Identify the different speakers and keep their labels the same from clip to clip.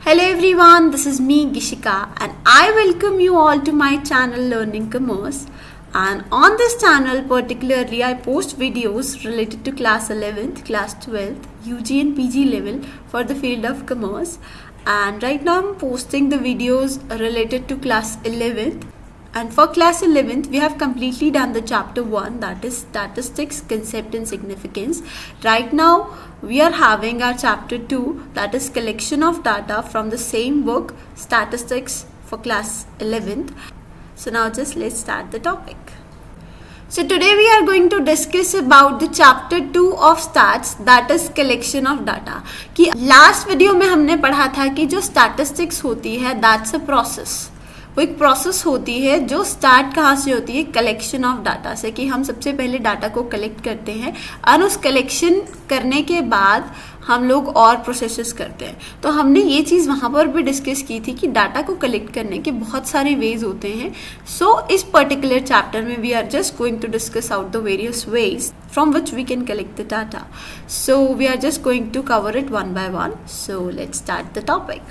Speaker 1: Hello everyone, this is me Gishika and I welcome you all to my channel Learning Commerce. And on this channel particularly I post videos related to class 11th, class 12th, UG and PG level for the field of commerce. And right now I'm posting the videos related to class 11th. And for class 11th, we have completely done the chapter 1, that is statistics, concept and significance. Right now, we are having our chapter 2, that is collection of data from the same book, statistics for class 11th. So now just let's start the topic. So today we are going to discuss about the chapter 2 of stats, that is collection of data. कि last video में हमने पढ़ा था कि जो statistics होती है, that's a process. वो एक प्रोसेस होती है जो स्टार्ट कहाँ से होती है, कलेक्शन ऑफ डाटा से, कि हम सबसे पहले डाटा को कलेक्ट करते हैं और उस कलेक्शन करने के बाद हम लोग और प्रोसेसेस करते हैं. तो हमने ये चीज़ वहाँ पर भी डिस्कस की थी कि डाटा को कलेक्ट करने के बहुत सारे वेज होते हैं. सो इस पर्टिकुलर चैप्टर में we are just going to discuss out the various ways from which we can collect the data. So we are just going to cover it one by one. So let's start the topic.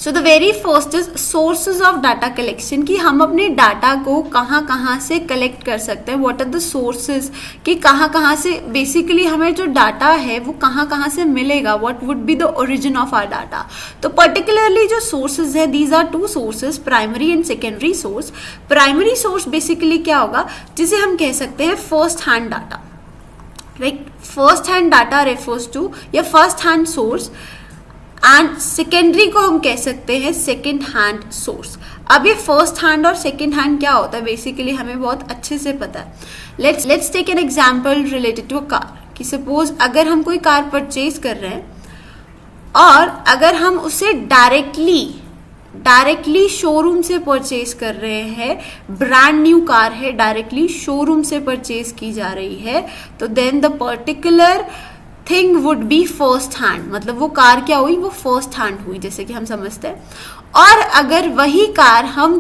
Speaker 1: So the very first is sources of data collection, कि हम अपने data को कहाँ कहाँ से collect कर सकते हैं. व्हाट आर द सोर्सेज, कि कहाँ कहाँ से बेसिकली हमें जो डाटा है वो कहाँ कहाँ से मिलेगा. What would be the origin of our data. तो पर्टिकुलरली जो सोर्सेज है, these are two sources, primary and secondary source. Primary source basically क्या होगा, जिसे हम कह सकते हैं first hand data. Right, first hand data refers to या first hand source, and secondary को हम कह सकते हैं सेकेंड हैंड सोर्स. अब ये फर्स्ट हैंड और सेकेंड हैंड क्या होता है बेसिकली हमें बहुत अच्छे से पता है. Let's take an example related to a car. कि सपोज अगर हम कोई कार परचेज कर रहे हैं और अगर हम उसे डायरेक्टली शोरूम से परचेज कर रहे हैं, ब्रांड न्यू कार है, डायरेक्टली शोरूम से परचेज की जा रही है, तो then the particular thing would be first hand. मतलब वो कार क्या हुई, वो फर्स्ट हैंड हुई, जैसे कि हम समझते हैं. और अगर वही कार हम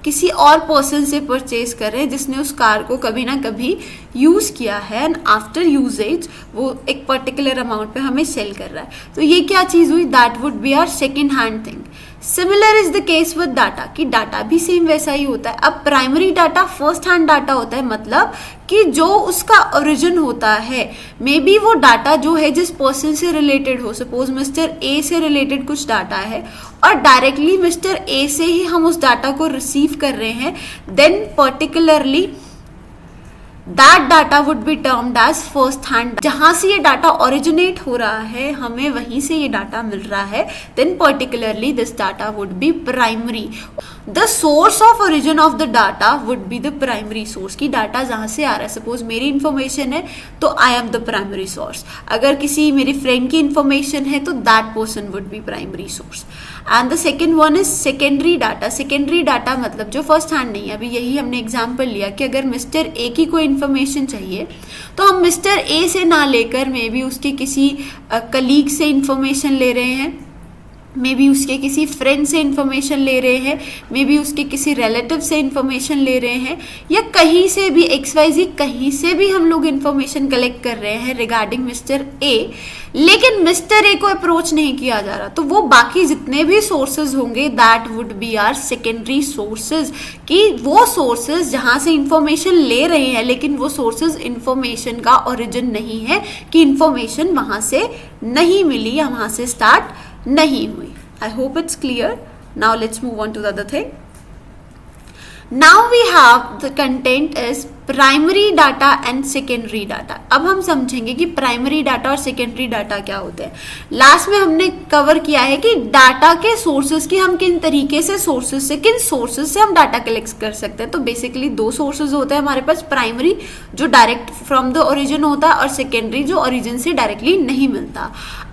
Speaker 1: किसी और पर्सन से परचेज कर रहे हैं जिसने उस कार को कभी ना कभी यूज किया है एंड आफ्टर यूजेज वो एक पर्टिकुलर अमाउंट पे हमें सेल कर रहा है, तो ये क्या चीज हुई, that would be our second hand thing. Similar is the case with data, कि डाटा भी सेम वैसा ही होता है. अब primary data first hand data होता है, मतलब कि जो उसका ओरिजिन होता है, मे बी वो डाटा जो है जिस पर्सन से रिलेटेड हो. सपोज मिस्टर ए से रिलेटेड कुछ डाटा है और डायरेक्टली मिस्टर ए से ही हम उस डाटा को रिसीव कर रहे हैं, then particularly that data would be termed as first hand. जहां से ये डाटा ओरिजिनेट हो रहा है, हमें वहीं से ये डाटा मिल रहा है, then particularly this data would be primary. The source of origin of the data would be the primary source, की डाटा जहां से आ रहा है. सपोज मेरी इंफॉर्मेशन है तो I am the primary source. अगर किसी मेरी फ्रेंड की इंफॉर्मेशन है तो that person would be primary source. And the second one is secondary data. Secondary data मतलब जो फर्स्ट हैंड नहीं है. अभी यही हमने एग्जाम्पल लिया कि अगर मिस्टर ए की कोई इंफॉर्मेशन चाहिए तो हम मिस्टर ए से ना लेकर मे बी उसके किसी कलीग से इंफॉर्मेशन ले रहे हैं, मे बी उसके किसी फ्रेंड से इंफॉर्मेशन ले रहे हैं, मे बी उसके किसी रिलेटिव से इंफॉर्मेशन ले रहे हैं, या कहीं से भी XYZ कहीं से भी हम लोग इंफॉर्मेशन कलेक्ट कर रहे हैं रिगार्डिंग मिस्टर ए, लेकिन मिस्टर ए को अप्रोच नहीं किया जा रहा, तो वो बाकी जितने भी सोर्सेज होंगे that would be our secondary sources. कि वो सोर्सेज जहां से इंफॉर्मेशन ले रहे हैं लेकिन वो सोर्सेज इंफॉर्मेशन का ओरिजिन नहीं है, कि इंफॉर्मेशन वहां से नहीं मिली या वहां से स्टार्ट नहीं हुई. I hope it's clear. Now let's move on to the other thing. Now we have the content is primary data and secondary data. अब हम समझेंगे कि प्राइमरी डाटा और सेकेंडरी डाटा क्या होते हैं. लास्ट में हमने कवर किया है कि डाटा के सोर्सेज की हम किन तरीके से किन सोर्सेज से हम डाटा कलेक्ट कर सकते हैं. तो बेसिकली दो सोर्सेज होते हैं हमारे पास, प्राइमरी जो डायरेक्ट फ्रॉम द ओरिजिन होता है और सेकेंडरी जो ओरिजिन से डायरेक्टली नहीं मिलता.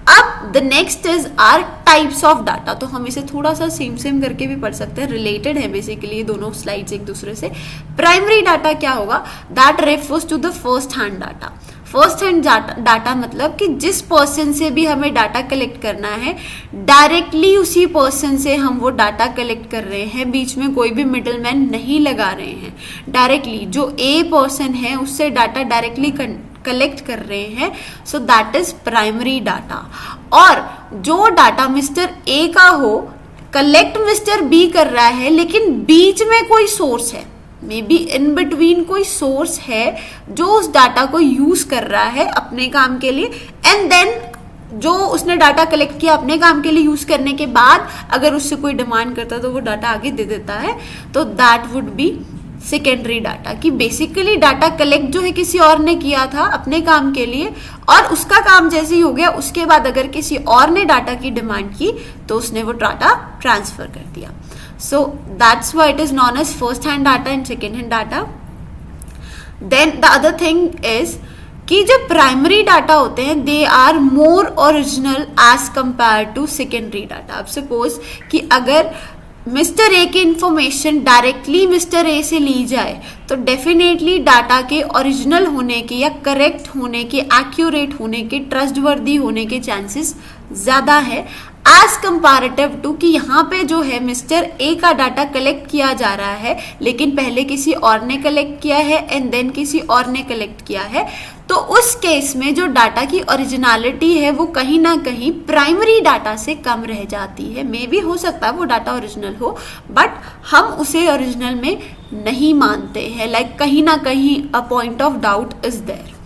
Speaker 1: अब the next is our types of data. तो हम इसे थोड़ा सा सेम करके भी पढ़ सकते हैं, रिलेटेड है बेसिकली दोनों स्लाइड्स एक दूसरे से. प्राइमरी डाटा क्या होगा, that refers to the first hand data. First hand data मतलब कि जिस पर्सन से भी हमें डाटा कलेक्ट करना है, डायरेक्टली उसी पर्सन से हम वो डाटा कलेक्ट कर रहे हैं, बीच में कोई भी मिडलमैन नहीं लगा रहे हैं. डायरेक्टली जो ए पर्सन है उससे डाटा डायरेक्टली कलेक्ट कर रहे हैं, so that is primary data. और जो डाटा मिस्टर ए का हो कलेक्ट मिस्टर बी कर रहा है, लेकिन बीच में कोई सोर्स है, मे बी इन बिटवीन कोई सोर्स है जो उस डाटा को यूज कर रहा है अपने काम के लिए, एंड देन जो उसने डाटा कलेक्ट किया अपने काम के लिए यूज करने के बाद अगर उससे कोई डिमांड करता है तो वो डाटा आगे दे देता है, तो that would B secondary data. कि बेसिकली डाटा कलेक्ट जो है किसी और ने किया था अपने काम के लिए, और उसका काम जैसे ही हो गया उसके बाद अगर किसी और ने डाटा की डिमांड की तो उसने वो डाटा ट्रांसफर कर दिया। So that's why it is known as first hand data and second hand data. Then the other thing is कि जो प्राइमरी डाटा होते हैं they are more original as compare to secondary data. अब suppose कि अगर mister A की information directly mister A से ली जाए तो डेफिनेटली डाटा के ओरिजिनल होने के या करेक्ट होने के, एक्यूरेट होने के, ट्रस्टवर्दी होने के चांसेस ज़्यादा है एज कंपैरेटिव टू कि यहाँ पे जो है मिस्टर ए का डाटा कलेक्ट किया जा रहा है लेकिन पहले किसी और ने कलेक्ट किया है एंड देन किसी और ने कलेक्ट किया है। तो उस केस में जो डाटा की ओरिजिनलिटी है वो कहीं ना कहीं प्राइमरी डाटा से कम रह जाती है। मे भी हो सकता है वो डाटा ओरिजिनल हो बट हम उसे ओरिजिनल में नहीं मानते हैं, लाइक कहीं ना कहीं a point of doubt is there.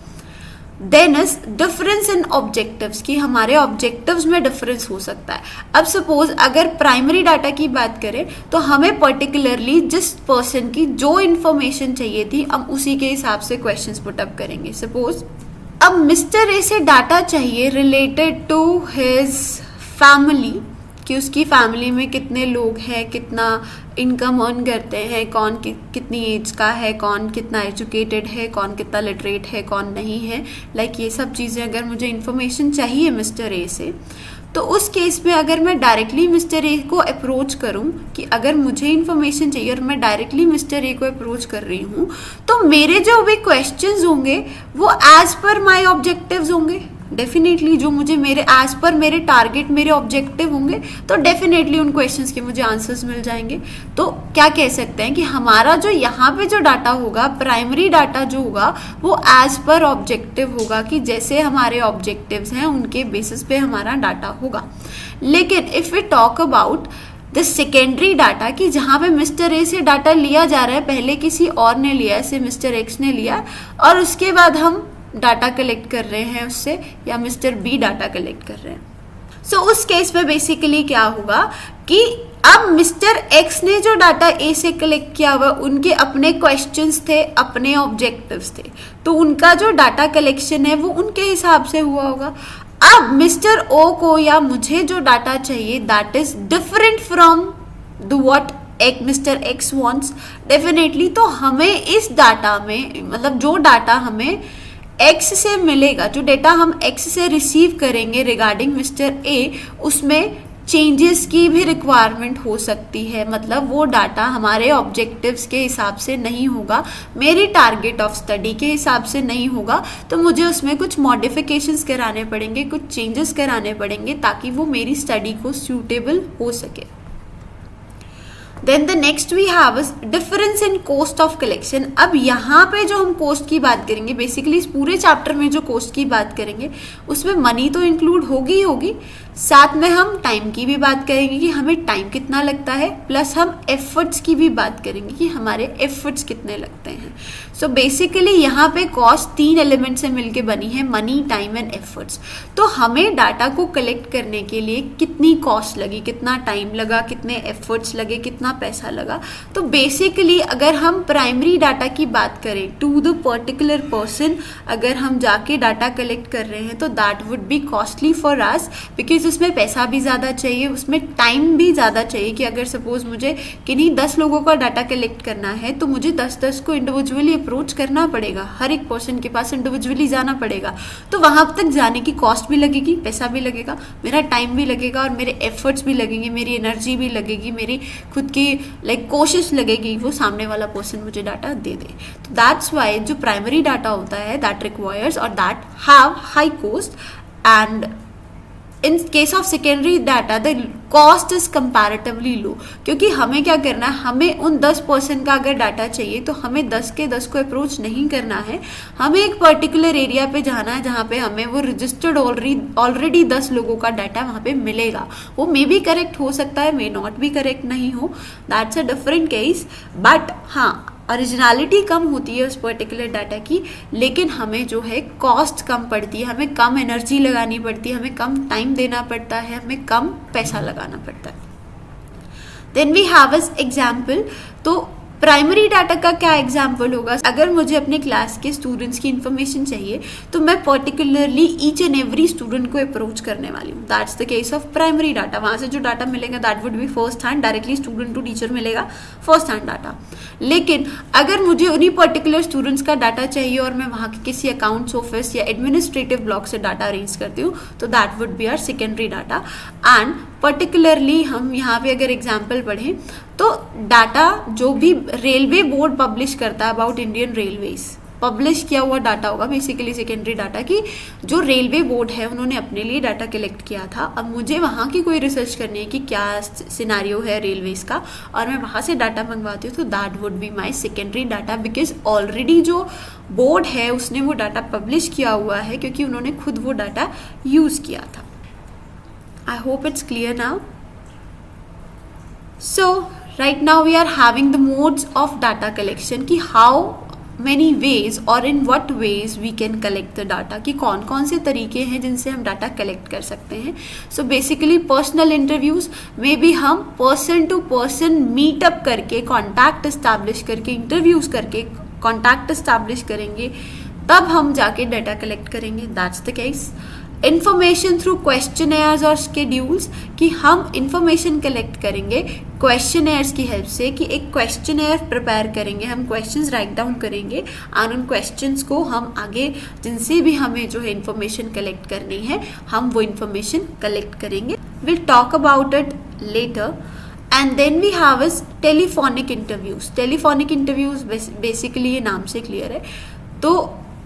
Speaker 1: Then is difference in objectives कि हमारे ऑब्जेक्टिव्स में डिफरेंस हो सकता है। अब सपोज अगर प्राइमरी डाटा की बात करें तो हमें पर्टिकुलरली जिस पर्सन की जो इन्फॉर्मेशन चाहिए थी हम उसी के हिसाब से क्वेश्चंस पुट अप करेंगे। सपोज अब मिस्टर ए से डाटा चाहिए रिलेटेड टू हिज फैमिली कि उसकी फैमिली में कितने लोग हैं, कितना इनकम अर्न करते हैं, कौन कितनी एज का है, कौन कितना एजुकेटेड है, कौन कितना लिटरेट है, कौन नहीं है, लाइक ये सब चीज़ें अगर मुझे इन्फॉर्मेशन चाहिए मिस्टर ए से, तो उस केस में अगर मैं डायरेक्टली मिस्टर ए को अप्रोच करूं कि अगर मुझे इन्फॉर्मेशन चाहिए और मैं डायरेक्टली मिस्टर ए को अप्रोच कर रही हूं तो मेरे जो भी क्वेश्चंस होंगे वो एज पर माय ऑब्जेक्टिव्स होंगे। डेफिनेटली जो मुझे मेरे एज पर मेरे टारगेट मेरे ऑब्जेक्टिव होंगे तो डेफिनेटली उन क्वेश्चंस के मुझे आंसर्स मिल जाएंगे। तो क्या कह सकते हैं कि हमारा जो यहाँ पे जो डाटा होगा प्राइमरी डाटा जो होगा वो एज पर ऑब्जेक्टिव होगा कि जैसे हमारे ऑब्जेक्टिव्स हैं उनके बेसिस पे हमारा डाटा होगा। लेकिन if we talk about the secondary data कि जहाँ पे मिस्टर ए से डाटा लिया जा रहा है, पहले किसी और ने लिया, जैसे मिस्टर एक्स ने लिया और उसके बाद हम डाटा कलेक्ट कर रहे हैं उससे, या मिस्टर बी डाटा कलेक्ट कर रहे हैं। सो उस केस में बेसिकली क्या होगा कि अब मिस्टर एक्स ने जो डाटा ए से कलेक्ट किया हुआ उनके अपने क्वेश्चंस थे, अपने ऑब्जेक्टिव्स थे, तो उनका जो डाटा कलेक्शन है वो उनके हिसाब से हुआ होगा। अब मिस्टर ओ को या मुझे जो डाटा चाहिए that is different from the what mister x wants definitely. तो हमें इस डाटा में मतलब जो डाटा हमें एक्स से मिलेगा, जो डेटा हम एक्स से रिसीव करेंगे रिगार्डिंग मिस्टर ए, उसमें चेंजेस की भी रिक्वायरमेंट हो सकती है। मतलब वो डाटा हमारे ऑब्जेक्टिव्स के हिसाब से नहीं होगा, मेरी टारगेट ऑफ स्टडी के हिसाब से नहीं होगा, तो मुझे उसमें कुछ मॉडिफिकेशंस कराने पड़ेंगे, कुछ चेंजेस कराने पड़ेंगे ताकि वो मेरी स्टडी को सूटेबल हो सके। Then the next we have is difference in cost of collection। अब यहाँ पे जो हम कोस्ट की बात करेंगे, बेसिकली इस पूरे चैप्टर में जो कोस्ट की बात करेंगे उसमें मनी तो इंक्लूड होगी ही होगी, साथ में हम टाइम की भी बात करेंगे कि हमें टाइम कितना लगता है, प्लस हम एफर्ट्स की भी बात करेंगे कि हमारे एफर्ट्स कितने लगते हैं। सो बेसिकली यहाँ पे कॉस्ट 3 एलिमेंट से मिलके बनी है, मनी, टाइम एंड एफर्ट्स। तो हमें डाटा को कलेक्ट करने के लिए कितनी कॉस्ट लगी, कितना टाइम लगा, कितने एफर्ट्स लगे, कितना पैसा लगा। तो बेसिकली अगर हम प्राइमरी डाटा की बात करें टू द पर्टिकुलर पर्सन, अगर हम जाके डाटा कलेक्ट कर रहे हैं तो that would B costly for us, because उसमें पैसा भी ज़्यादा चाहिए, उसमें टाइम भी ज़्यादा चाहिए। कि अगर सपोज मुझे किन्हीं 10 लोगों का डाटा कलेक्ट करना है तो मुझे 10 को इंडिविजुअली अप्रोच करना पड़ेगा, हर एक पर्सन के पास इंडिविजुअली जाना पड़ेगा, तो वहाँ तक जाने की कॉस्ट भी लगेगी, पैसा भी लगेगा, मेरा टाइम भी लगेगा और मेरे एफर्ट्स भी लगेंगे, मेरी एनर्जी भी लगेगी, मेरी खुद की कोशिश लगेगी वो सामने वाला पर्सन मुझे डाटा दे दे। तो दैट्स वाई जो प्राइमरी डाटा होता है दैट रिक्वायर्स और that have high cost, and in case of secondary data the cost is comparatively low, क्योंकि हमें क्या करना है, हमें उन 10% का अगर डाटा चाहिए तो हमें 10 के 10 को अप्रोच नहीं करना है, हमें एक पर्टिकुलर एरिया पे जाना है जहाँ पे हमें वो रजिस्टर्ड ऑलरेडी 10 लोगों का डाटा वहाँ पे मिलेगा। वो मे बी करेक्ट हो सकता है, मे नॉट बी करेक्ट नहीं हो, that's a different case, but हाँ ओरिजिनलिटी कम होती है उस पर्टिकुलर डाटा की, लेकिन हमें जो है कॉस्ट कम पड़ती है, हमें कम एनर्जी लगानी पड़ती है, हमें कम टाइम देना पड़ता है, हमें कम पैसा लगाना पड़ता है। Then we have as example, तो प्राइमरी डाटा का क्या एग्जाम्पल होगा, अगर मुझे अपने क्लास के स्टूडेंट्स की इन्फॉर्मेशन चाहिए तो मैं particularly each and every student को अप्रोच करने वाली हूँ, that's the case of primary data. वहाँ से जो डाटा मिलेगा that would be first hand, directly student to teacher मिलेगा फर्स्ट हैंड डाटा। लेकिन अगर मुझे उन्हीं पर्टिकुलर स्टूडेंट्स का डाटा चाहिए और मैं वहाँ के किसी अकाउंट्स ऑफिस या एडमिनिस्ट्रेटिव ब्लॉक से डाटा अरेंज करती हूँ तो that would be our secondary data. And particularly हम यहाँ पे अगर एग्जाम्पल पढ़ें तो डाटा जो भी रेलवे बोर्ड पब्लिश करता है अबाउट इंडियन रेलवेज, पब्लिश किया हुआ डाटा होगा बेसिकली सेकेंडरी डाटा, की जो रेलवे बोर्ड है उन्होंने अपने लिए डाटा कलेक्ट किया था। अब मुझे वहाँ की कोई रिसर्च करनी है कि क्या सिनारियो है रेलवेज का और मैं वहाँ से डाटा मंगवाती हूँ तो that would be my secondary data, because already जो बोर्ड है उसने वो डाटा पब्लिश किया हुआ है क्योंकि उन्होंने खुद वो डाटा यूज़ किया था। I hope it's clear now. So right now we are having the modes of data collection, कि how many ways और in what ways we can collect the data, कि कौन कौन से तरीके हैं जिनसे हम डाटा कलेक्ट कर सकते हैं। So basically personal interviews में भी हम person to person meet up करके, contact establish करके, interviews करके contact establish करेंगे, तब हम जाके डाटा कलेक्ट करेंगे, that's the case। Information through questionnaires और शेड्यूल्स, कि हम इंफॉर्मेशन कलेक्ट करेंगे क्वेश्चनेयर्स की हेल्प से, कि एक क्वेश्चनेयर प्रिपेयर करेंगे, हम क्वेश्चंस राइट डाउन करेंगे और उन क्वेश्चंस को हम आगे जिनसे भी हमें जो है इंफॉर्मेशन कलेक्ट करनी है हम वो इंफॉर्मेशन कलेक्ट करेंगे। Will talk about it later. And then we have is telephonic interviews. Telephonic interviews basically ये नाम से क्लियर है, तो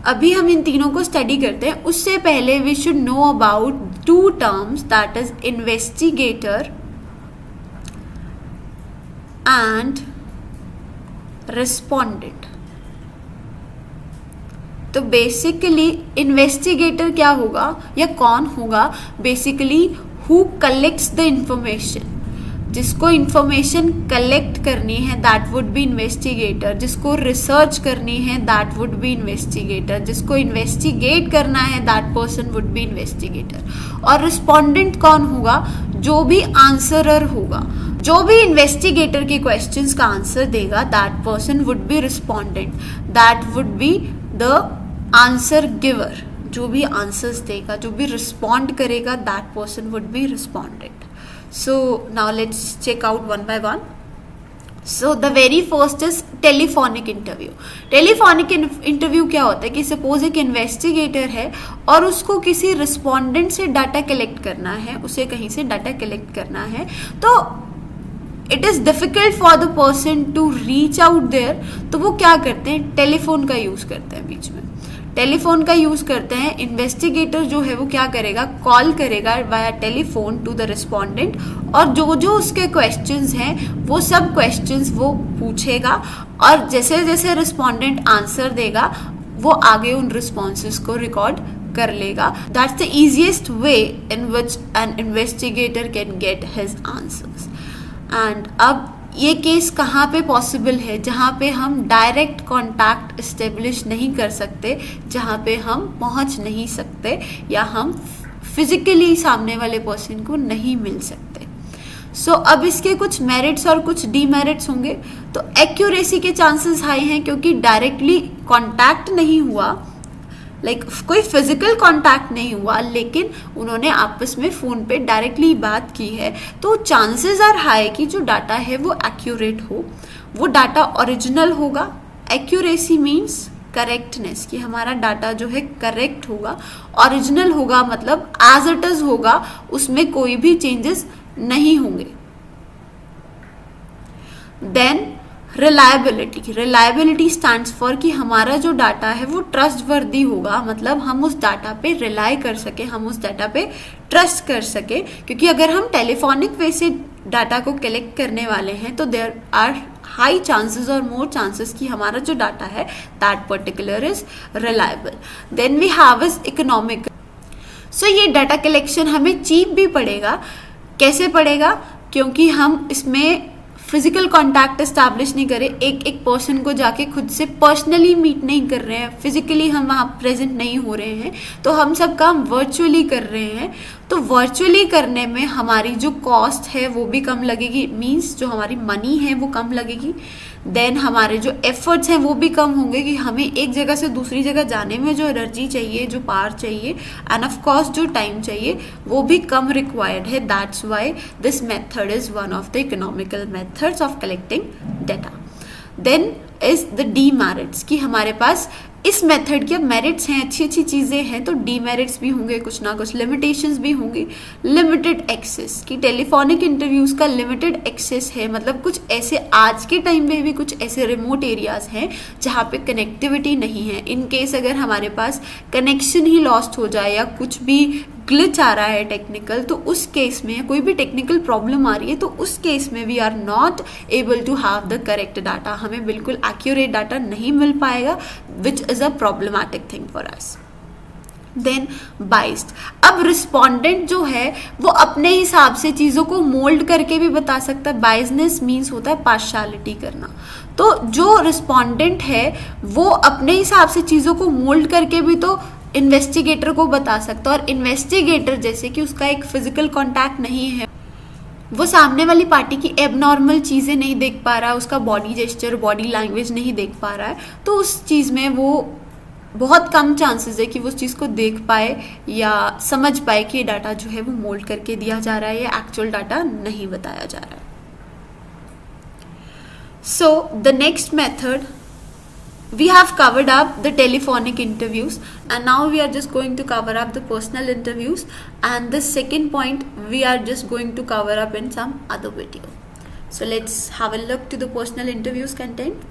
Speaker 1: अभी हम इन तीनों को स्टडी करते हैं। उससे पहले we should know about two terms, that is investigator and respondent. तो बेसिकली इन्वेस्टिगेटर क्या होगा या कौन होगा, basically who collects the information, जिसको इंफॉर्मेशन कलेक्ट करनी है दैट वुड बी इन्वेस्टिगेटर, जिसको रिसर्च करनी है दैट वुड बी इन्वेस्टिगेटर, जिसको इन्वेस्टिगेट करना है that person would be investigator. और रिस्पोंडेंट कौन होगा, जो भी आंसरर होगा, जो भी इन्वेस्टिगेटर के क्वेश्चंस का आंसर देगा that person would B respondent, that would be the answer giver, जो भी आंसर्स देगा, जो भी रिस्पॉन्ड करेगा that person would B respondent. So now let's check out one by one. So the very first is telephonic interview. Telephonic interview क्या होता है कि सपोज एक इन्वेस्टिगेटर है और उसको किसी रिस्पोंडेंट से डाटा कलेक्ट करना है, उसे कहीं से डाटा कलेक्ट करना है, तो it is difficult for the person to reach out there, तो वो क्या करते हैं, टेलीफोन का यूज़ करते हैं। बीच में टेलीफोन का यूज़ करते हैं। इन्वेस्टिगेटर जो है वो क्या करेगा, कॉल करेगा via telephone to the respondent और जो जो उसके क्वेश्चंस हैं वो सब क्वेश्चंस वो पूछेगा और जैसे जैसे रिस्पोंडेंट आंसर देगा वो आगे उन रिस्पॉन्सेस को रिकॉर्ड कर लेगा। That's the easiest way in which N investigator can get his answers. And अब ये केस कहाँ पे पॉसिबल है, जहाँ पे हम डायरेक्ट कांटेक्ट इस्टेब्लिश नहीं कर सकते, जहाँ पे हम पहुँच नहीं सकते या हम फिजिकली सामने वाले पर्सन को नहीं मिल सकते। सो अब इसके कुछ मेरिट्स और कुछ डीमेरिट्स होंगे। तो एक्यूरेसी के चांसेस हाई हैं क्योंकि डायरेक्टली कांटेक्ट नहीं हुआ, कोई फिजिकल कांटेक्ट नहीं हुआ, लेकिन उन्होंने आपस में फ़ोन पे डायरेक्टली बात की है, तो चांसेस आर हाई कि जो डाटा है वो एक्यूरेट हो, वो डाटा ओरिजिनल होगा। एक्यूरेसी मीन्स करेक्टनेस, कि हमारा डाटा जो है करेक्ट होगा। ओरिजिनल होगा मतलब एज इट इज़ होगा, उसमें कोई भी चेंजेस नहीं होंगे। देन रिलायबिलिटी स्टैंड्स फॉर कि हमारा जो डाटा है वो ट्रस्ट वर्दी होगा, मतलब हम उस डाटा पे रिलाई कर सके, हम उस डाटा पे ट्रस्ट कर सके। क्योंकि अगर हम टेलीफोनिक वे से डाटा को कलेक्ट करने वाले हैं तो देयर आर हाई चांसेस और मोर चांसेस कि हमारा जो डाटा है that particular is reliable. Then we have is economic. So ये डाटा कलेक्शन हमें चीप भी पड़ेगा। कैसे पड़ेगा? क्योंकि हम इसमें फिजिकल कांटेक्ट एस्टैब्लिश नहीं करें, एक पर्सन को जाके खुद से पर्सनली मीट नहीं कर रहे हैं, फिजिकली हम वहाँ प्रेजेंट नहीं हो रहे हैं, तो हम सब काम वर्चुअली कर रहे हैं। तो वर्चुअली करने में हमारी जो कॉस्ट है वो भी कम लगेगी, मींस जो हमारी मनी है वो कम लगेगी। देन हमारे जो एफर्ट्स हैं वो भी कम होंगे कि हमें एक जगह से दूसरी जगह जाने में जो एनर्जी चाहिए, जो पावर चाहिए एंड ऑफ कोर्स जो टाइम चाहिए वो भी कम रिक्वायर्ड है। That's why this method is one of the economical methods of collecting data. Then is the demerits कि हमारे पास इस मेथड के मेरिट्स हैं, अच्छी अच्छी चीज़ें हैं, तो डीमेरिट्स भी होंगे, कुछ ना कुछ लिमिटेशंस भी होंगी। लिमिटेड एक्सेस कि टेलीफोनिक इंटरव्यूज़ का लिमिटेड एक्सेस है, मतलब कुछ ऐसे आज के टाइम में भी कुछ ऐसे रिमोट एरियाज़ हैं जहाँ पे कनेक्टिविटी नहीं है। इन केस अगर हमारे पास कनेक्शन ही लॉस्ट हो जाए या कुछ भी ग्लिच आ रहा है टेक्निकल, तो उस केस में कोई भी टेक्निकल प्रॉब्लम आ रही है तो उस केस में we are not able to have the correct data, हमें बिल्कुल एक्यूरेट डाटा नहीं मिल पाएगा, which is a problematic thing for us. Then biased, अब रिस्पोंडेंट जो है वो अपने हिसाब से चीज़ों को मोल्ड करके भी बता सकता है। बाइसनेस मीन्स होता है पार्शियलिटी करना। तो जो रिस्पोंडेंट है वो अपने हिसाब से चीज़ों को मोल्ड करके भी तो इन्वेस्टिगेटर को बता सकता है, और इन्वेस्टिगेटर जैसे कि उसका एक फिजिकल कांटेक्ट नहीं है, वो सामने वाली पार्टी की एबनॉर्मल चीज़ें नहीं देख पा रहा है, उसका बॉडी जेस्चर, बॉडी लैंग्वेज नहीं देख पा रहा है, तो उस चीज़ में वो बहुत कम चांसेस है कि वो उस चीज़ को देख पाए या समझ पाए कि ये डाटा जो है वो मोल्ड करके दिया जा रहा है या एक्चुअल डाटा नहीं बताया जा रहा है। So the next method, we have covered up the telephonic interviews and now we are just going to cover up the personal interviews, and the second point we are just going to cover up in some other video. So let's have a look to the personal interviews content.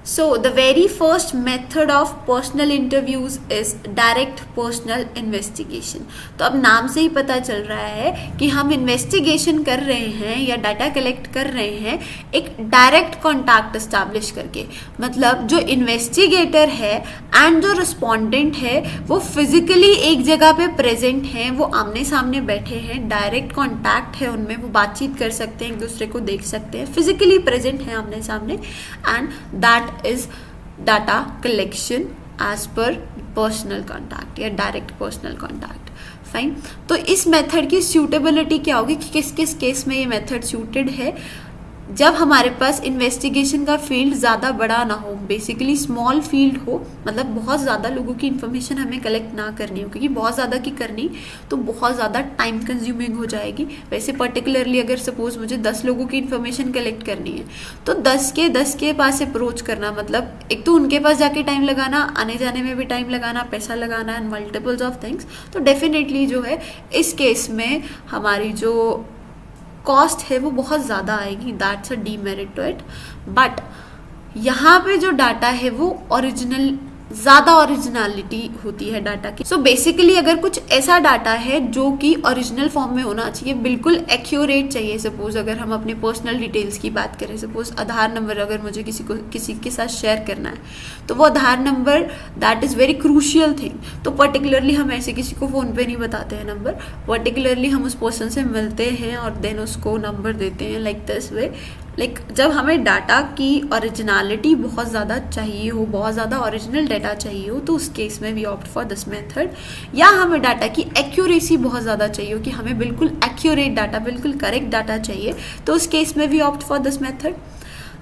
Speaker 1: So the very first method of personal interviews is direct personal investigation. तो अब नाम से ही पता चल रहा है कि हम इन्वेस्टिगेशन कर रहे हैं या डाटा कलेक्ट कर रहे हैं एक डायरेक्ट कॉन्टैक्ट एस्टैब्लिश करके। मतलब जो इन्वेस्टिगेटर है एंड जो रिस्पोंडेंट है वो फिजिकली एक जगह पे प्रेजेंट हैं, वो आमने सामने बैठे हैं, डायरेक्ट कॉन्टैक्ट है उनमें, वो बातचीत कर सकते हैं, एक दूसरे को देख सकते हैं, फिजिकली प्रेजेंट हैं आमने सामने, and that is data collection as per personal contact या direct personal contact. फाइन, तो इस मेथड की सूटेबिलिटी क्या होगी कि किस किस केस में ये मेथड सूटेड है? जब हमारे पास इन्वेस्टिगेशन का फील्ड ज़्यादा बड़ा ना हो, बेसिकली स्मॉल फील्ड हो, मतलब बहुत ज़्यादा लोगों की इन्फॉर्मेशन हमें कलेक्ट ना करनी हो, क्योंकि बहुत ज़्यादा की करनी तो बहुत ज़्यादा टाइम कंज्यूमिंग हो जाएगी। वैसे पर्टिकुलरली अगर सपोज मुझे 10 लोगों की इन्फॉर्मेशन कलेक्ट करनी है तो 10 के पास अप्रोच करना, मतलब एक तो उनके पास जाके टाइम लगाना, आने जाने में भी टाइम लगाना, पैसा लगाना एंड मल्टीपल्स ऑफ थिंग्स, तो डेफिनेटली जो है इस केस में हमारी जो कॉस्ट है वो बहुत ज़्यादा आएगी। That's a demerit to it. But यहाँ पे जो डाटा है वो ओरिजिनल, ज़्यादा ओरिजिनलिटी होती है डाटा की। सो बेसिकली अगर कुछ ऐसा डाटा है जो कि ओरिजिनल फॉर्म में होना चाहिए, बिल्कुल एक्यूरेट चाहिए। सपोज अगर हम अपने पर्सनल डिटेल्स की बात करें, सपोज आधार नंबर अगर मुझे किसी के साथ शेयर करना है, तो वो Aadhaar number that is very crucial thing. तो पर्टिकुलरली हम ऐसे किसी को फ़ोन पे नहीं बताते हैं नंबर, पर्टिकुलरली हम उस पर्सन से मिलते हैं और देन उसको नंबर देते हैं, लाइक दिस वे। लाइक जब हमें डाटा की ओरिजिनलिटी बहुत ज़्यादा चाहिए हो, बहुत ज़्यादा ओरिजिनल डाटा चाहिए हो, तो उस केस में we opt for this method. या हमें डाटा की एक्यूरेसी बहुत ज़्यादा चाहिए हो कि हमें बिल्कुल एक्यूरेट डाटा, बिल्कुल करेक्ट डाटा चाहिए, तो उस केस में we opt for this method.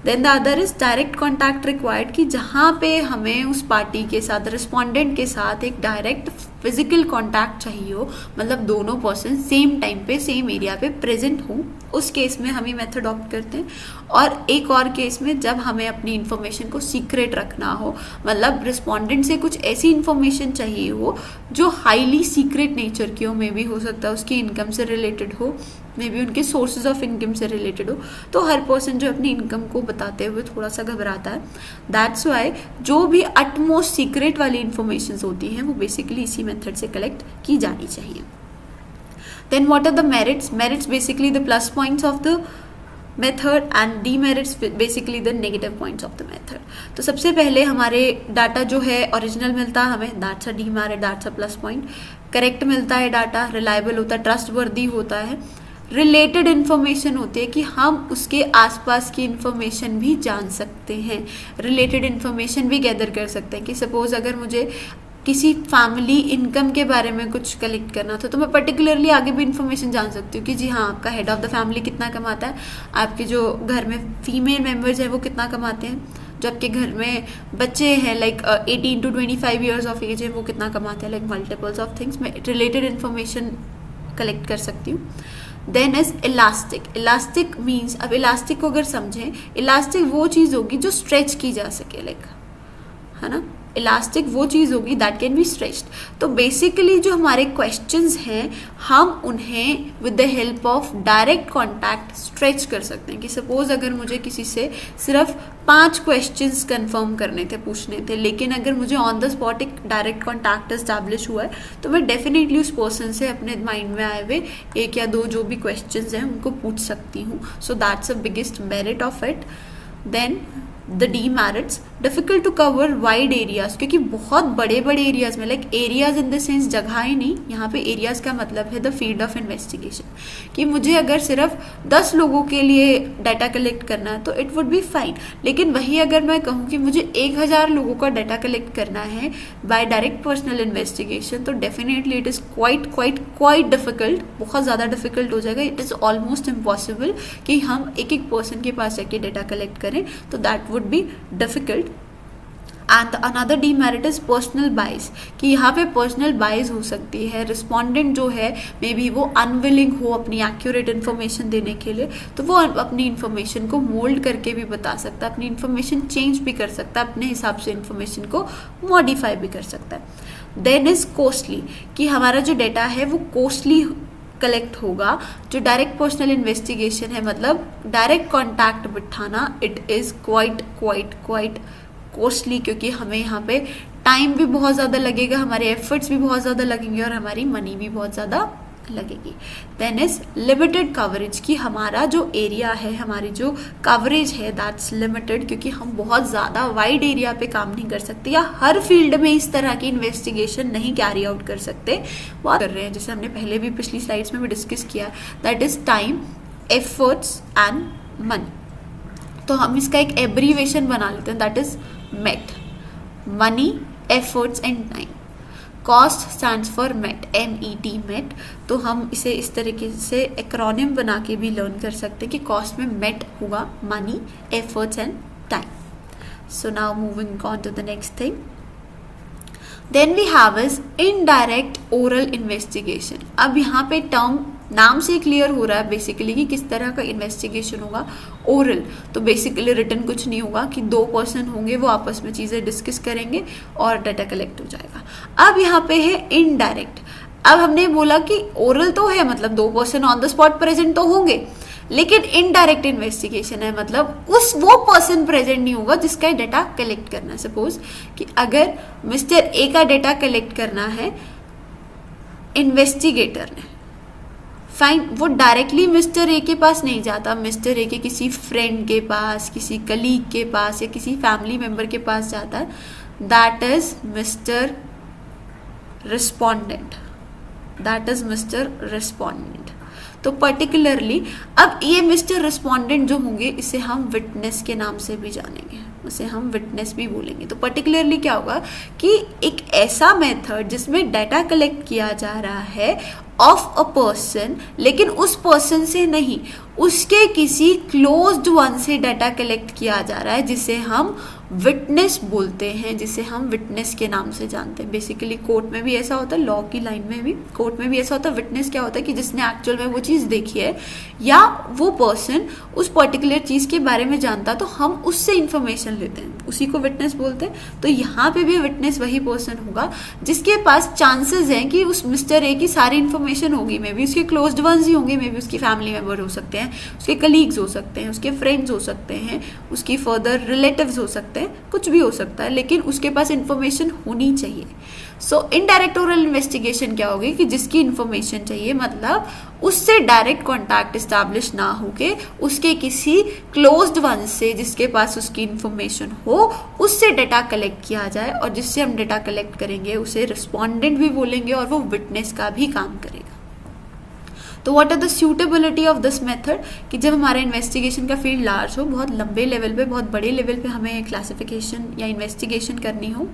Speaker 1: Then the other is direct contact required, कि जहाँ पे हमें उस पार्टी के साथ, रिस्पोंडेंट के साथ एक डायरेक्ट फिजिकल कॉन्टैक्ट चाहिए हो, मतलब दोनों पर्सन सेम टाइम पे सेम एरिया पे प्रेजेंट हो, उस केस में हम ये मेथड ऑप्ट करते हैं। और एक और केस में जब हमें अपनी इन्फॉर्मेशन को सीक्रेट रखना हो, मतलब रिस्पोंडेंट से कुछ ऐसी इन्फॉर्मेशन चाहिए हो जो हाईली सीक्रेट नेचर की हो, मे बी हो सकता है उसकी इनकम से रिलेटेड हो, मे बी उनके सोर्सेज ऑफ इनकम से रिलेटेड हो, तो हर पर्सन जो अपनी इनकम को बताते हुए थोड़ा सा घबराता है। दैट्स वाई जो भी अटमोस्ट सीक्रेट वाली इन्फॉर्मेशन होती हैं वो बेसिकली इसी मेथड से कलेक्ट की जानी चाहिए। Then what are the merits? Merits basically the plus points of the method and demerits basically the negative points of the method. तो सबसे पहले हमारे डाटा जो है ओरिजिनल मिलता है हमें, that's a demerit, that's a plus point. Correct मिलता है डाटा, रिलायबल होता है, ट्रस्टवर्दी होता है, रिलेटेड इन्फॉर्मेशन होती है कि हम उसके आसपास की इन्फॉर्मेशन भी जान सकते हैं, रिलेटेड इन्फॉर्मेशन भी गैदर कर सकते हैं। कि सपोज अगर मुझे किसी फैमिली इनकम के बारे में कुछ कलेक्ट करना था तो मैं पर्टिकुलरली आगे भी इन्फॉर्मेशन जान सकती हूँ कि जी हाँ, आपका हेड ऑफ द फैमिली कितना कमाता है, आपके जो घर में फीमेल मेम्बर्स हैं वो कितना कमाते हैं, जो आपके घर में बच्चे हैं like 18 to 25 years of age है वो कितना कमाते हैं, लाइक मल्टीपल्स ऑफ थिंग्स, मैं रिलेटेड इन्फॉर्मेशन कलेक्ट कर सकती हूँ। Then is elastic. Elastic means, अब इलास्टिक को अगर समझें, इलास्टिक वो चीज़ होगी जो स्ट्रेच की जा सके, लाइक, है ना, इलास्टिक वो चीज़ होगी दैट कैन बी स्ट्रेच्ड। तो बेसिकली जो हमारे क्वेश्चंस हैं हम उन्हें with the help of direct contact stretch कर सकते हैं। कि सपोज अगर मुझे किसी से सिर्फ 5 क्वेश्चंस कंफर्म करने थे, पूछने थे, लेकिन अगर मुझे ऑन द स्पॉट एक डायरेक्ट कॉन्टैक्ट एस्टैब्लिश हुआ है तो मैं डेफिनेटली उस पर्सन से अपने माइंड में आए हुए 1 या 2 जो भी क्वेश्चंस हैं उनको पूछ सकती हूँ। So that's a biggest merit of it. Then the demerits, difficult to cover wide areas, क्योंकि बहुत बड़े बड़े एरियाज में, like areas in the sense जगह ही नहीं, यहाँ पे एरियाज का मतलब है द फील्ड ऑफ इन्वेस्टिगेशन। कि मुझे अगर सिर्फ 10 लोगों के लिए डाटा कलेक्ट करना है तो इट वुड बी फाइन, लेकिन वही अगर मैं कहूँ कि मुझे 1000 लोगों का डाटा कलेक्ट करना है बाय डायरेक्ट पर्सनल इन्वेस्टिगेशन तो definitely it is quite difficult, बहुत ज़्यादा डिफिकल्ट हो जाएगा। इट इज़ ऑलमोस्ट इम्पॉसिबल कि हम एक एक पर्सन के पास जाके डाटा कलेक्ट करें, तो that would be difficult. And another demerit is personal बाइस, कि यहाँ पे पर्सनल बाइस हो सकती है। रिस्पोंडेंट जो है मे बी वो अनविलिंग हो अपनी एक्यूरेट इन्फॉर्मेशन देने के लिए, तो वो अपनी इन्फॉर्मेशन को मोल्ड करके भी बता सकता है, अपनी इन्फॉर्मेशन चेंज भी कर सकता है, अपने हिसाब से इन्फॉर्मेशन को मॉडिफाई भी कर सकता है। देन इज कॉस्टली, कि हमारा जो डेटा है वो कॉस्टली कलेक्ट होगा। जो डायरेक्ट पर्सनल इन्वेस्टिगेशन है, मतलब डायरेक्ट कॉन्टैक्ट बिठाना, इट इज़ क्वाइट कॉस्टली, क्योंकि हमें यहाँ पे टाइम भी बहुत ज़्यादा लगेगा, हमारे एफर्ट्स भी बहुत ज़्यादा लगेंगे और हमारी मनी भी बहुत ज़्यादा लगेगी। देन इज लिमिटेड कवरेज, कि हमारा जो एरिया है, हमारी जो कवरेज है दैट्स लिमिटेड, क्योंकि हम बहुत ज़्यादा वाइड एरिया पे काम नहीं कर सकते या हर फील्ड में इस तरह की इन्वेस्टिगेशन नहीं कैरी आउट कर सकते। वो कर रहे हैं, जैसे हमने पहले भी पिछली स्लाइड्स में भी डिस्कस किया, that is time, efforts and money. तो हम इसका एक एब्रीवेशन बना लेते हैं, that is MET, money, efforts and time. Cost stands for MET, MET, MET। तो हम इसे इस तरीके से एक्रोनिम बना के भी लर्न कर सकते हैं कि कॉस्ट में MET हुआ money, efforts and time. So now moving on to the next thing, then we have is indirect oral investigation. अब यहाँ पे टर्म नाम से क्लियर हो रहा है बेसिकली कि किस तरह का इन्वेस्टिगेशन होगा। ओरल तो बेसिकली रिटन कुछ नहीं होगा, कि 2 पर्सन होंगे वो आपस में चीज़ें डिस्कस करेंगे और डाटा कलेक्ट हो जाएगा। अब यहाँ पे है इनडायरेक्ट। अब हमने बोला कि ओरल तो है, मतलब 2 person on the spot present तो होंगे, लेकिन इनडायरेक्ट इन्वेस्टिगेशन है, मतलब वो पर्सन प्रेजेंट नहीं होगा जिसका डाटा कलेक्ट करना है। सपोज कि अगर मिस्टर ए का डाटा कलेक्ट करना है इन्वेस्टिगेटर ने, फाइन, वो डायरेक्टली मिस्टर ए के पास नहीं जाता, मिस्टर ए के किसी फ्रेंड के पास, किसी कलीग के पास या किसी फैमिली मेंबर के पास जाता है, that is mister respondent, that is mister respondent. तो पर्टिकुलरली अब ये मिस्टर रिस्पोंडेंट जो होंगे इसे हम विटनेस के नाम से भी जानेंगे, उसे हम विटनेस भी बोलेंगे। तो पर्टिकुलरली क्या होगा कि एक ऐसा मेथड जिसमें डाटा कलेक्ट किया जा रहा है ऑफ अ पर्सन, लेकिन उस पर्सन से नहीं, उसके किसी क्लोज्ड वन से डाटा कलेक्ट किया जा रहा है, जिसे हम विटनेस बोलते हैं, जिसे हम विटनेस के नाम से जानते हैं। बेसिकली कोर्ट में भी ऐसा होता है, लॉ की लाइन में भी, कोर्ट में भी ऐसा होता है। विटनेस क्या होता है कि जिसने एक्चुअल में वो चीज़ देखी है या वो पर्सन उस पर्टिकुलर चीज़ के बारे में जानता, तो हम उससे इंफॉर्मेशन लेते हैं, उसी को विटनेस बोलते हैं। तो यहाँ पे भी विटनेस वही पर्सन होगा जिसके पास चांसेस हैं कि उस मिस्टर ए की सारी इन्फॉर्मेशन होगी। मे बी उसके क्लोज्ड वंस ही होंगे, मे बी उसकी फैमिली मेम्बर हो सकते हैं, उसके कलीग्स हो सकते हैं, उसके फ्रेंड्स हो सकते हैं, उसकी फर्दर रिलेटिव्स हो सकते हैं, कुछ भी हो सकता है, लेकिन उसके पास इंफॉर्मेशन होनी चाहिए। सो इनडायरेक्ट ओरल इन्वेस्टिगेशन क्या होगी कि जिसकी इंफॉर्मेशन चाहिए, मतलब उससे डायरेक्ट कॉन्टैक्ट इस्टेब्लिश ना होके उसके किसी क्लोज्ड वन से जिसके पास उसकी इंफॉर्मेशन हो, उससे डेटा कलेक्ट किया जाए। और जिससे हम डेटा कलेक्ट करेंगे उसे रिस्पॉन्डेंट भी बोलेंगे और वो विटनेस का भी काम करेगा। तो what are the suitability of this method, कि जब हमारा इन्वेस्टिगेशन का फील्ड लार्ज हो, बहुत लंबे लेवल पे, बहुत बड़े लेवल पे हमें क्लासिफिकेशन या इन्वेस्टिगेशन करनी हो,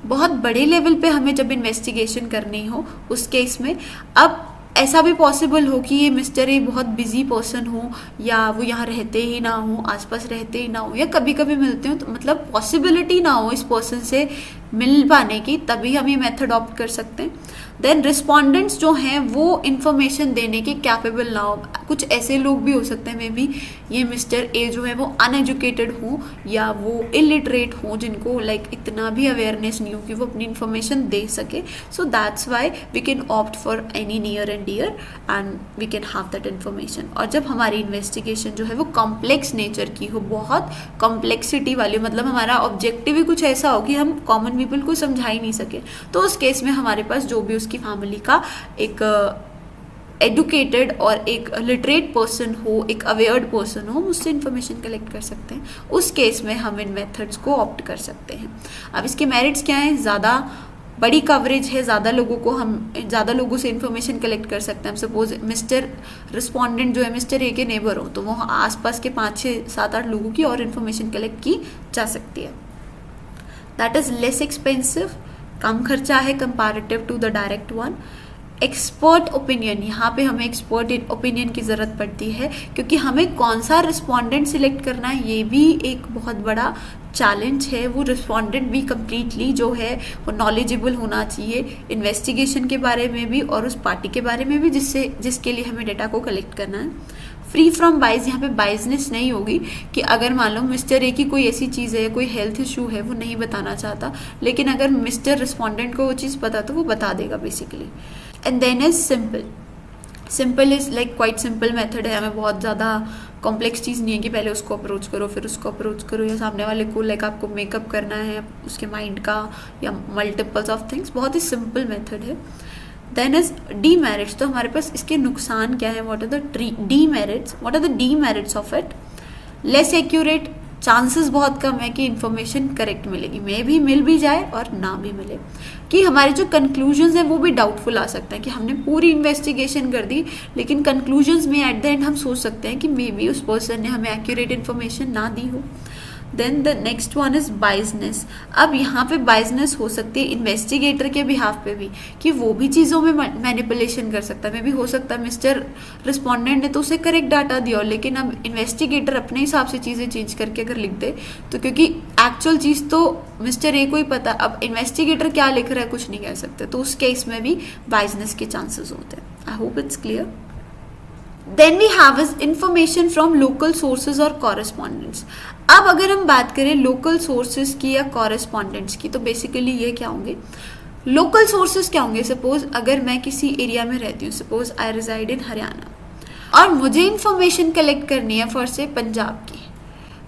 Speaker 1: बहुत बड़े लेवल पे हमें जब इन्वेस्टिगेशन करनी हो, उस केस में अब ऐसा भी पॉसिबल हो कि ये मिस्टर ए बहुत बिजी पर्सन हो, या वो यहाँ रहते ही ना हो, आसपास रहते ही ना हो, या कभी कभी मिलते हो, तो मतलब पॉसिबिलिटी ना हो इस पर्सन से मिल पाने की, तभी हम ये मेथड ऑप्ट कर सकते हैं। देन रिस्पॉन्डेंट्स जो हैं वो इन्फॉर्मेशन देने के कैपेबल ना हो। कुछ ऐसे लोग भी हो सकते हैं, मे बी ये मिस्टर ए जो है वो अनएजुकेटेड हो या वो इलिटरेट हो, जिनको लाइक इतना भी अवेयरनेस नहीं हो कि वो अपनी इन्फॉर्मेशन दे सके। So that's why we can opt for any near and dear and we can have that information. और जब हमारी इन्वेस्टिगेशन जो है वो कॉम्प्लेक्स नेचर की हो, बहुत कॉम्प्लेक्सिटी वाली, मतलब हमारा ऑब्जेक्टिव ही कुछ ऐसा हो कि हम कॉमन पीपल को समझा ही नहीं सके, तो उस केस में हमारे पास जो भी उसकी फैमिली का एक एडुकेटेड और एक लिटरेट पर्सन हो, एक अवेयर्ड पर्सन हो, उससे इन्फॉर्मेशन कलेक्ट कर सकते हैं। उस केस में हम इन मेथड्स को ऑप्ट कर सकते हैं। अब इसके मेरिट्स क्या हैं? ज़्यादा बड़ी कवरेज है, ज़्यादा लोगों से इन्फॉर्मेशन कलेक्ट कर सकते हैं। सपोज मिस्टर रिस्पॉन्डेंट जो है मिस्टर ए के नेबर हो, तो वो आसपास के 5, 6, 7, 8 लोगों की और इन्फॉर्मेशन कलेक्ट की जा सकती है। दैट इज लेस एक्सपेंसिव, कम खर्चा है comparative to the direct one. Expert opinion, यहाँ पे हमें एक्सपर्ट ओपिनियन की ज़रूरत पड़ती है, क्योंकि हमें कौन सा रिस्पॉन्डेंट सिलेक्ट करना है ये भी एक बहुत बड़ा चैलेंज है। वो रिस्पॉन्डेंट भी कम्प्लीटली जो है वो नॉलेजेबल होना चाहिए इन्वेस्टिगेशन के बारे में भी और उस पार्टी के बारे में भी जिसके लिए हमें डेटा को कलेक्ट करना है। फ्री फ्रॉम बाइज, यहाँ पे बाइजनेस नहीं होगी कि अगर मान लो मिस्टर ए की कोई ऐसी चीज़ है, कोई हेल्थ इशू है, वो नहीं बताना चाहता, लेकिन अगर मिस्टर रिस्पॉन्डेंट को वो चीज़ पता तो वो बता देगा basically. And then is simple is like quite simple method है, हमें बहुत ज़्यादा कॉम्प्लेक्स चीज़ नहीं है कि पहले उसको अप्रोच करो फिर उसको अप्रोच करो, या सामने वाले को लाइक आपको मेकअप करना है उसके माइंड का, या मल्टीपल्स ऑफ थिंग्स। बहुत ही सिंपल मेथड है। देन इज डीमेरिट्स, तो हमारे पास इसके नुकसान क्या है? What are the demerits of it? Less accurate, chances बहुत कम है कि इन्फॉर्मेशन करेक्ट मिलेगी, मे भी मिल भी जाए और ना भी मिले, कि हमारे जो कंक्लूजन्स हैं वो भी डाउटफुल आ सकते हैं कि हमने पूरी इन्वेस्टिगेशन कर दी, लेकिन कंक्लूजन्स में एट द एंड हम सोच सकते हैं कि मे बी उस पर्सन ने हमें एक्यूरेट इन्फॉर्मेशन ना दी हो। Then the next one is business. अब यहाँ पे बाइजनेस हो सकती है इन्वेस्टिगेटर के बिहाफ पे भी, कि वो भी चीज़ों में मैनिपुलेशन कर सकता है। मे भी हो सकता है मिस्टर रिस्पॉन्डेंट ने तो उसे करेक्ट डाटा दिया, लेकिन अब इन्वेस्टिगेटर अपने हिसाब से चीज़ें चेंज करके अगर लिख दे, तो क्योंकि एक्चुअल चीज़ तो मिस्टर ए को ही पता, अब इन्वेस्टिगेटर क्या लिख रहा है कुछ नहीं कह सकते, तो उस केस में भी बाइजनेस के चांसेस होते हैं। I hope it's clear. Then we have is information from local sources और कॉरेस्पॉन्डेंट्स। अब अगर हम बात करें लोकल सोर्सेज की या कॉरेस्पॉन्डेंट्स की, तो बेसिकली ये क्या होंगे? लोकल सोर्सेज क्या होंगे? सपोज अगर मैं किसी एरिया में रहती हूँ, सपोज आई रिजाइड इन हरियाणा, और मुझे इंफॉर्मेशन कलेक्ट करनी है फॉर से पंजाब की,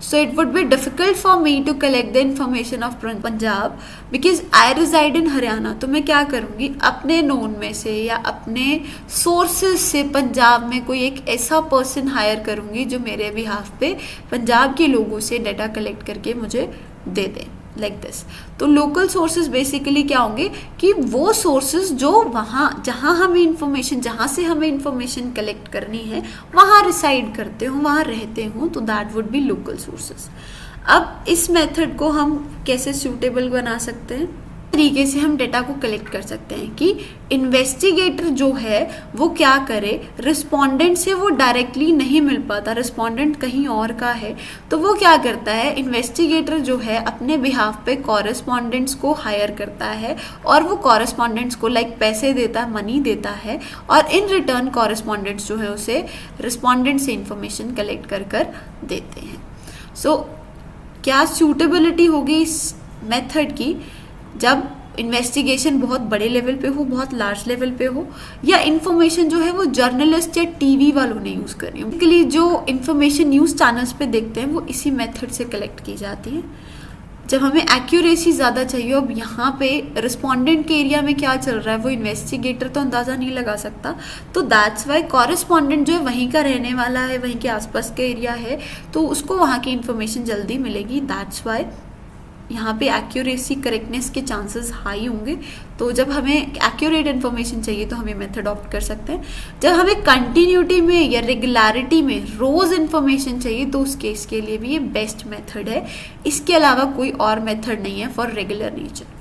Speaker 1: so it would be difficult for me to collect the information of Punjab because I reside in Haryana। तो मैं क्या करूँगी? अपने नोन में से या अपने सोर्सेज से पंजाब में कोई एक ऐसा पर्सन हायर करूँगी जो मेरे बिहाफ पे पंजाब के लोगों से डाटा कलेक्ट करके मुझे दे दे, लाइक दिस। तो लोकल सोर्सेज बेसिकली क्या होंगे कि वो सोर्सेज जो वहाँ जहाँ से हमें इंफॉर्मेशन कलेक्ट करनी है वहाँ रिसाइड करते हो, वहाँ रहते हो, तो that would B local sources. अब इस मेथड को हम कैसे सूटेबल बना सकते हैं? तरीके से हम डेटा को कलेक्ट कर सकते हैं कि इन्वेस्टिगेटर जो है वो क्या करे, रिस्पोंडेंट से वो डायरेक्टली नहीं मिल पाता, रिस्पोंडेंट कहीं और का है, तो वो क्या करता है, इन्वेस्टिगेटर जो है अपने बिहाफ पे कॉरेस्पॉन्डेंट्स को हायर करता है और वो कॉरेस्पॉन्डेंट्स को लाइक पैसे देता है, मनी देता है, और इन रिटर्न कॉरेस्पॉन्डेंट्स जो है उसे रिस्पोंडेंट से इंफॉर्मेशन कलेक्ट कर देते हैं। सो क्या सूटेबिलिटी होगी इस मेथड की जब इन्वेस्टिगेशन बहुत बड़े लेवल पे हो, बहुत लार्ज लेवल पे हो, या इन्फॉर्मेशन जो है वो जर्नलिस्ट या टीवी वालों ने यूज़ करी है। उनके लिए जो इन्फॉर्मेशन न्यूज़ चैनल्स पे देखते हैं वो इसी मेथड से कलेक्ट की जाती है। जब हमें एक्यूरेसी ज़्यादा चाहिए, अब यहाँ पे रिस्पोंडेंट के एरिया में क्या चल रहा है वो इन्वेस्टिगेटर तो अंदाज़ा नहीं लगा सकता, तो दैट्स वाई कॉरेस्पॉन्डेंट जो है वहीं का रहने वाला है, वहीं के आसपास का एरिया है, तो उसको वहाँ की इन्फॉर्मेशन जल्दी मिलेगी। दैट्स वाई यहाँ पे एक्यूरेसी, करेक्टनेस के चांसेस हाई होंगे। तो जब हमें एक्यूरेट इन्फॉर्मेशन चाहिए तो हम ये मेथड ऑप्ट कर सकते हैं। जब हमें कंटिन्यूटी में या रेगुलरिटी में रोज़ इन्फॉर्मेशन चाहिए तो उस केस के लिए भी ये बेस्ट मेथड है। इसके अलावा कोई और मेथड नहीं है for regular nature.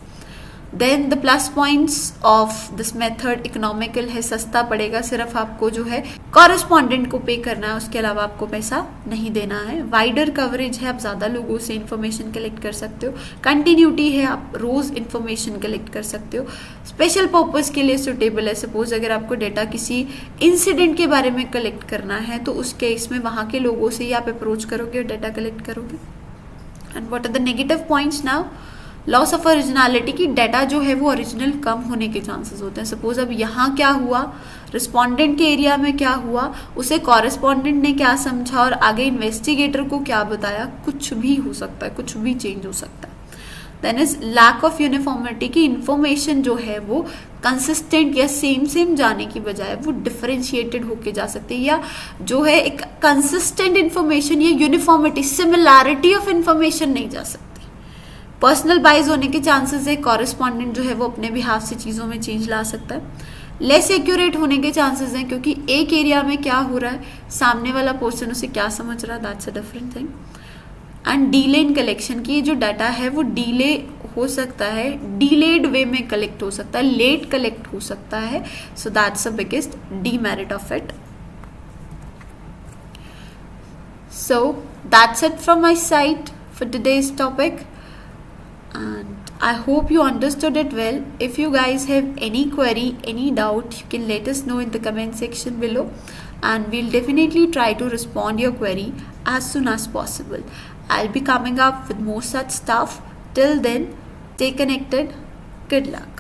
Speaker 1: Then the plus points of this method, economical है, सस्ता पड़ेगा, सिर्फ आपको जो है कॉरेस्पॉन्डेंट को पे करना है, उसके अलावा आपको पैसा नहीं देना है। वाइडर कवरेज है, आप ज़्यादा लोगों से इन्फॉर्मेशन कलेक्ट कर सकते हो। कंटिन्यूटी है, आप रोज़ इन्फॉर्मेशन कलेक्ट कर सकते हो। स्पेशल पर्पज़ के लिए सुटेबल है। सपोज अगर आपको डेटा किसी इंसिडेंट के बारे में कलेक्ट करना है तो उस केस में वहाँ के लोगों से ही आप अप्रोच करोगे और डेटा कलेक्ट करोगे। And what are the negative points now? Loss of originality की, डेटा जो है वो ओरिजिनल कम होने के चांसेस होते हैं। सपोज अब यहाँ क्या हुआ, रिस्पोंडेंट के एरिया में क्या हुआ, उसे कॉरेस्पॉन्डेंट ने क्या समझा और आगे इन्वेस्टिगेटर को क्या बताया, कुछ भी हो सकता है, कुछ भी चेंज हो सकता है। Then is lack of uniformity की, इन्फॉर्मेशन जो है वो कंसिस्टेंट या सेम जाने की बजाय वो डिफरेंशिएटेड होके जा सकती है, या जो है एक कंसिस्टेंट इन्फॉर्मेशन या यूनिफॉर्मिटी, सिमिलैरिटी ऑफ इन्फॉर्मेशन नहीं जा सकती। पर्सनल बाइज होने के चांसेस है, कॉरेस्पॉन्डेंट जो है वो अपने बिहाफ से चीज़ों में चेंज ला सकता है। लेस एक्यूरेट होने के चांसेस हैं क्योंकि एक एरिया में क्या हो रहा है, सामने वाला पर्सन उसे क्या समझ रहा है, that's a different thing. And delay in collection की, जो डाटा है वो डीले हो सकता है, डीलेड वे में कलेक्ट हो सकता है, लेट कलेक्ट हो सकता है। So that's the biggest demerit of it. So that's it from my side for today's topic. And I hope you understood it well. If you guys have any query, any doubt, you can let us know in the comment section below and we'll definitely try to respond your query as soon as possible. I'll be coming up with more such stuff. Till then, stay connected. Good luck.